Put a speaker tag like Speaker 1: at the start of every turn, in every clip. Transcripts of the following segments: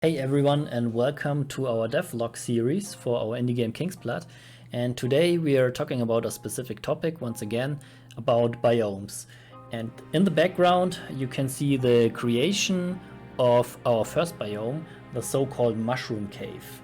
Speaker 1: Hey everyone, and welcome to our Devlog series for our indie game Kingsblood. And today we are talking about a specific topic, once again, about biomes. And in the background you can see the creation of our first biome, the so-called Mushroom Cave.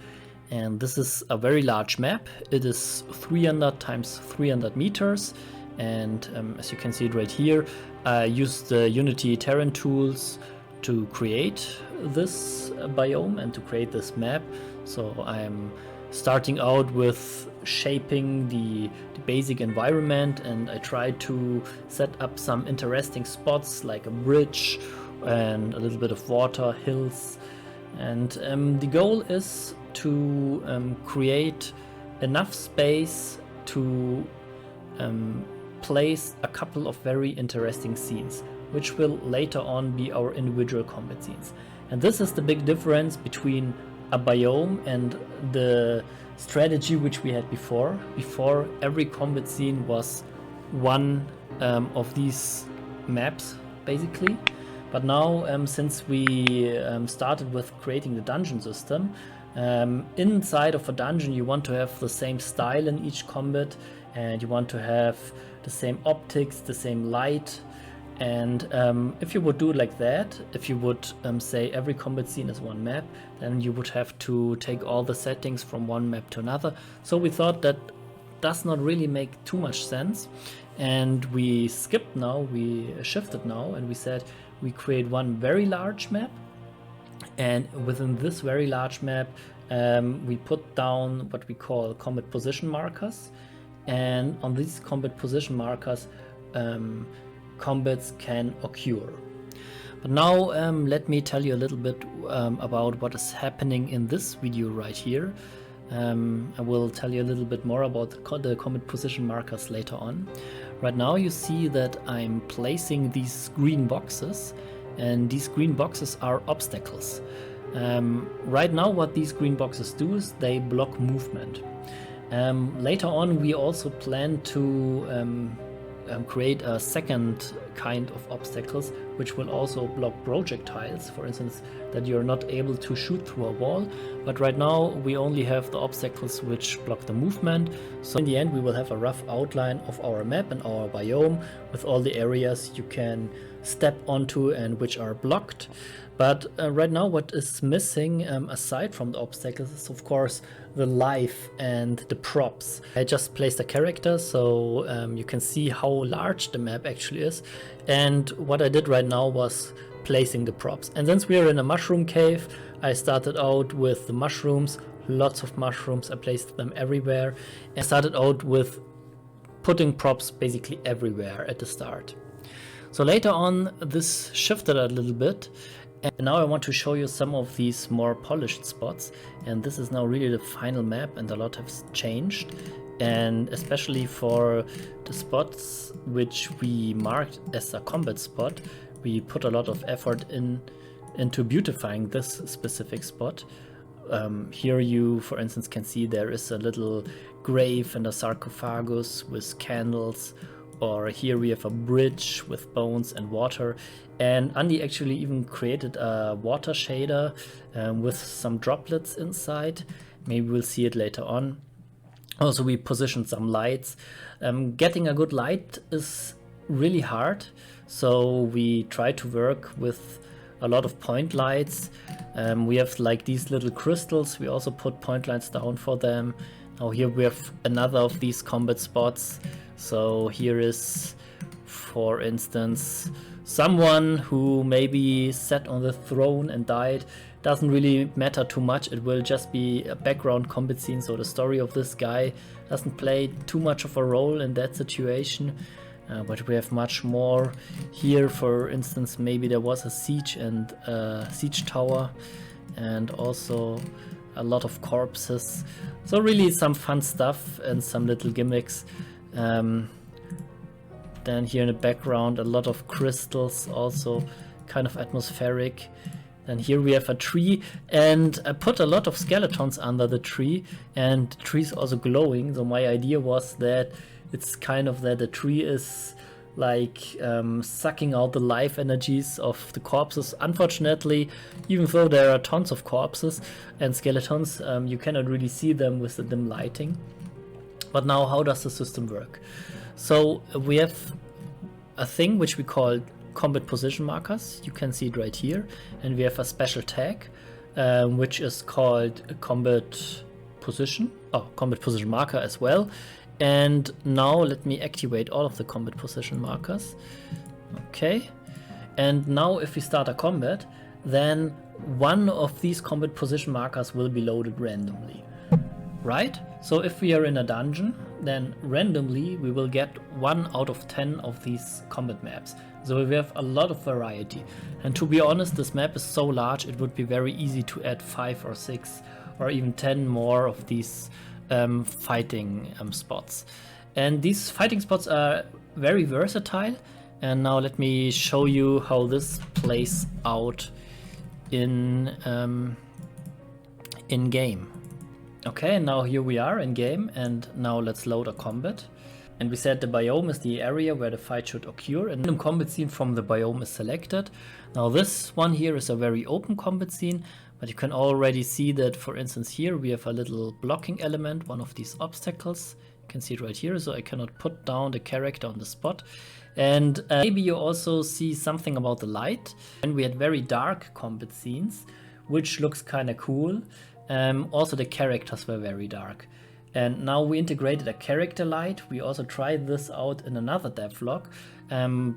Speaker 1: And this is a very large map. It is 300 times 300 meters. And as you can see it right here, I used the Unity terrain tools to create this biome and to create this map. So I'm starting out with shaping the basic environment, and I try to set up some interesting spots like a bridge and a little bit of water, hills. And the goal is to create enough space to place a couple of very interesting scenes, which will later on be our individual combat scenes. And this is the big difference between a biome and the strategy which we had before. Before, every combat scene was one of these maps, basically. But now, since we started with creating the dungeon system, inside of a dungeon you want to have the same style in each combat, and you want to have the same optics, the same light. And if you would do it like that, if you would say every combat scene is one map, then you would have to take all the settings from one map to another. So we thought that does not really make too much sense, and we shifted now, and we said we create one very large map, and within this very large map we put down what we call combat position markers, and on these combat position markers combats can occur. But now let me tell you a little bit about what is happening in this video right here. I will tell you a little bit more about the combat position markers later on. Right now you see that I'm placing these green boxes, and these green boxes are obstacles. Right now what these green boxes do is they block movement. Later on we also plan to create a second kind of obstacles which will also block projectiles, for instance, that you're not able to shoot through a wall. But right now we only have the obstacles which block the movement. So in the end we will have a rough outline of our map and our biome with all the areas you can step onto and which are blocked. But right now what is missing, aside from the obstacles, is of course the life and the props. I just placed a character so you can see how large the map actually is, and what I did right now was placing the props. And since we are in a mushroom cave, I started out with the mushrooms, lots of mushrooms. I placed them everywhere, and started out with putting props basically everywhere at the start. So later on this shifted a little bit, and now I want to show you some of these more polished spots. And this is now really the final map, and a lot has changed. And especially for the spots which we marked as a combat spot, we put a lot of effort into beautifying this specific spot. Here you, for instance, can see there is a little grave and a sarcophagus with candles. Or here we have a bridge with bones and water. And Andy actually even created a water shader with some droplets inside. Maybe we'll see it later on. Also, we positioned some lights. Getting a good light is really hard, so we try to work with a lot of point lights. We have like these little crystals. We also put point lights down for them. Now here we have another of these combat spots. So here is, for instance, someone who maybe sat on the throne and died. Doesn't really matter too much, it will just be a background combat scene, so the story of this guy doesn't play too much of a role in that situation. But we have much more here. For instance, maybe there was a siege and a siege tower, and also a lot of corpses. So really some fun stuff and some little gimmicks. Then here in the background a lot of crystals, also kind of atmospheric. Then here we have a tree, and I put a lot of skeletons under the tree, and the tree is also glowing. So my idea was that it's kind of that the tree is like sucking out the life energies of the corpses. Unfortunately, even though there are tons of corpses and skeletons, you cannot really see them with the dim lighting. But now, how does the system work? So we have a thing which we call combat position markers. You can see it right here, and we have a special tag which is called a combat position marker as well. And now let me activate all of the combat position markers. Okay, and now if we start a combat, then one of these combat position markers will be loaded randomly, right? So if we are in a dungeon, then randomly we will get 1 out of 10 of these combat maps. So we have a lot of variety. And to be honest, this map is so large, it would be very easy to add 5 or 6 or even 10 more of these fighting spots. And these fighting spots are very versatile. And now let me show you how this plays out in game. Okay, now here we are in game, and now let's load a combat. And we said the biome is the area where the fight should occur, and the combat scene from the biome is selected. Now this one here is a very open combat scene, but you can already see that, for instance, here we have a little blocking element, one of these obstacles. You can see it right here, so I cannot put down the character on the spot. And maybe you also see something about the light. And we had very dark combat scenes, which looks kind of cool. Also the characters were very dark. And now we integrated a character light. We also tried this out in another devlog,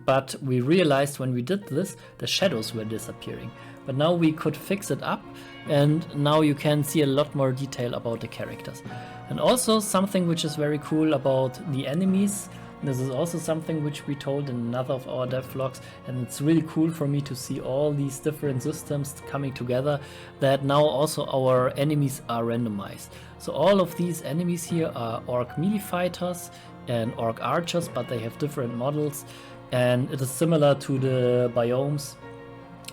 Speaker 1: but we realized when we did this, the shadows were disappearing. But now we could fix it up, and now you can see a lot more detail about the characters. And also something which is very cool about the enemies. This is also something which we told in another of our devlogs, and it's really cool for me to see all these different systems coming together, that now also our enemies are randomized. So all of these enemies here are orc melee fighters and orc archers, but they have different models, and it is similar to the biomes.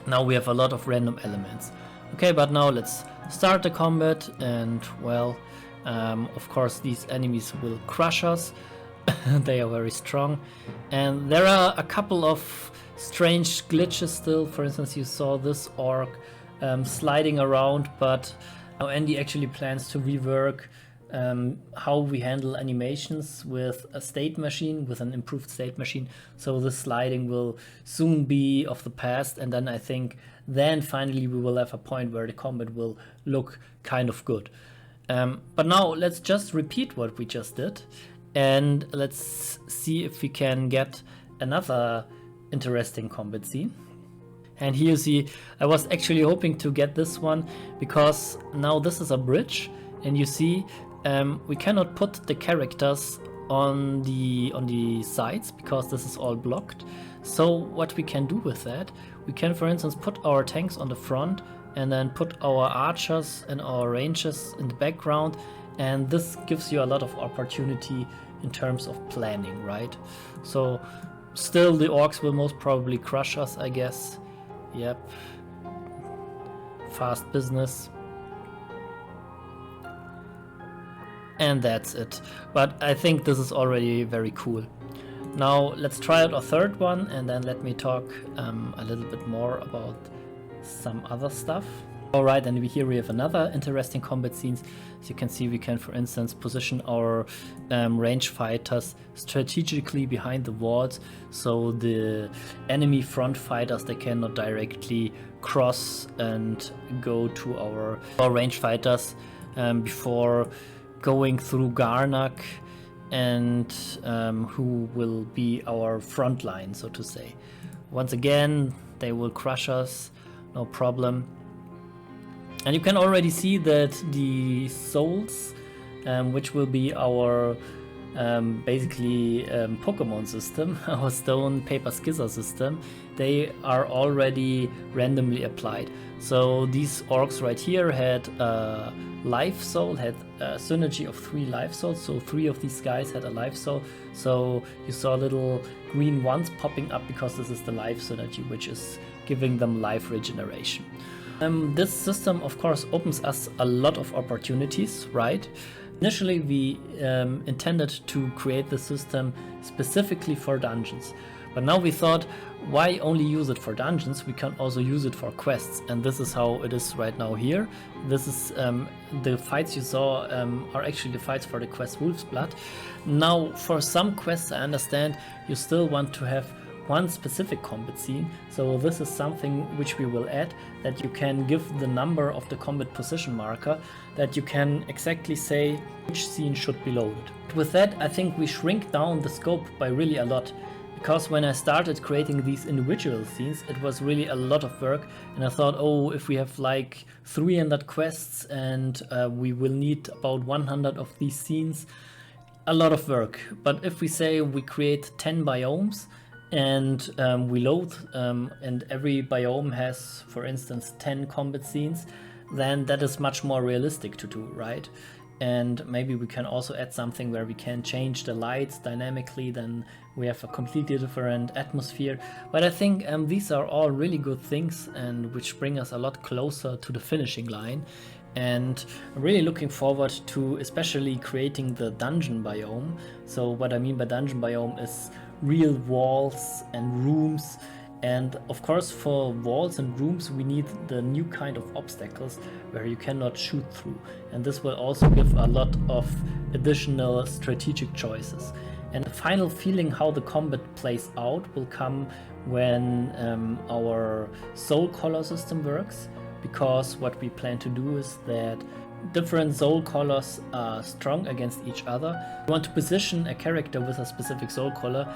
Speaker 1: Now we have a lot of random elements. Okay, but now let's start the combat, and well, of course these enemies will crush us. They are very strong, and there are a couple of strange glitches still. For instance, you saw this orc sliding around, but now Andy actually plans to rework how we handle animations with a state machine, with an improved state machine. So the sliding will soon be of the past, and then I think then finally we will have a point where the combat will look kind of good. But now let's just repeat what we just did. And let's see if we can get another interesting combat scene. And here you see, I was actually hoping to get this one, because now this is a bridge, and you see we cannot put the characters on the sides because this is all blocked. So what we can do with that, we can, for instance, put our tanks on the front and then put our archers and our rangers in the background, and this gives you a lot of opportunity in terms of planning, right? So still the orcs will most probably crush us, I guess. Yep. Fast business. And that's it. But I think this is already very cool. Now let's try out a third one, and then let me talk a little bit more about some other stuff. Alright, and here we have another interesting combat scenes. As you can see, we can, for instance, position our range fighters strategically behind the walls, so the enemy front fighters, they cannot directly cross and go to our range fighters before going through Garnak, and who will be our front line, so to say. Once again, they will crush us, no problem. And you can already see that the souls, which will be our basically Pokemon system, our stone paper scissors system, they are already randomly applied. So these orcs right here had a life soul, had a synergy of 3 life souls, so 3 of these guys had a life soul. So you saw little green ones popping up because this is the life synergy, which is giving them life regeneration. This system, of course, opens us a lot of opportunities, right? Initially, we intended to create the system specifically for dungeons, But now we thought, why only use it for dungeons? We can also use it for quests, and this is how it is right now here. This is the fights you saw are actually the fights for the quest Wolf's Blood. Now for some quests I understand you still want to have one specific combat scene, so this is something which we will add, that you can give the number of the combat position marker, that you can exactly say which scene should be loaded. With that I think we shrink down the scope by really a lot, because when I started creating these individual scenes it was really a lot of work, and I thought, oh, if we have like 300 quests and we will need about 100 of these scenes, a lot of work. But if we say we create 10 biomes and we load and every biome has, for instance, 10 combat scenes, then that is much more realistic to do, right? And maybe we can also add something where we can change the lights dynamically, then we have a completely different atmosphere. But I think these are all really good things and which bring us a lot closer to the finishing line. And I'm really looking forward to especially creating the dungeon biome. So what I mean by dungeon biome is real walls and rooms, and of course for walls and rooms we need the new kind of obstacles where you cannot shoot through, and this will also give a lot of additional strategic choices. And the final feeling how the combat plays out will come when our soul color system works, because what we plan to do is that different soul colors are strong against each other. You want to position a character with a specific soul color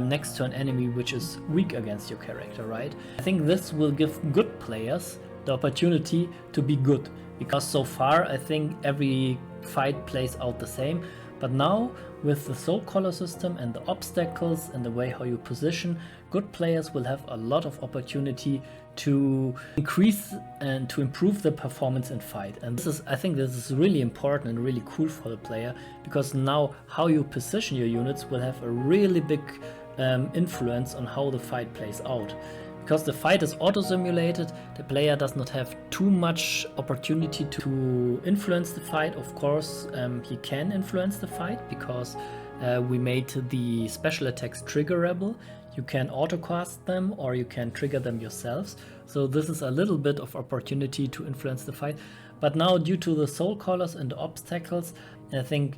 Speaker 1: next to an enemy which is weak against your character, right? I think this will give good players the opportunity to be good, because so far I think every fight plays out the same. But now with the soul color system and the obstacles and the way how you position, good players will have a lot of opportunity to increase and to improve the performance in fight. And this is, I think this is really important and really cool for the player, because now how you position your units will have a really big influence on how the fight plays out. Because the fight is auto-simulated, the player does not have too much opportunity to influence the fight. Of course, he can influence the fight because we made the special attacks triggerable. You can auto-cast them or you can trigger them yourselves. So this is a little bit of opportunity to influence the fight. But now due to the soul colors and the obstacles, I think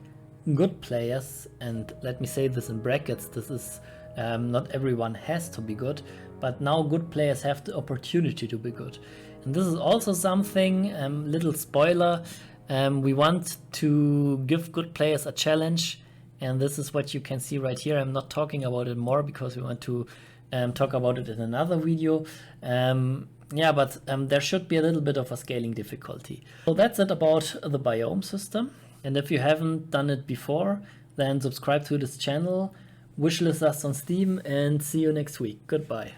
Speaker 1: good players, and let me say this in brackets, this is not everyone has to be good, but now good players have the opportunity to be good. And this is also something, little spoiler, we want to give good players a challenge, and this is what you can see right here. I'm not talking about it more because we want to talk about it in another video. Yeah, but there should be a little bit of a scaling difficulty. So that's it about the biome system. And if you haven't done it before, then subscribe to this channel, wishlist us on Steam, and see you next week. Goodbye.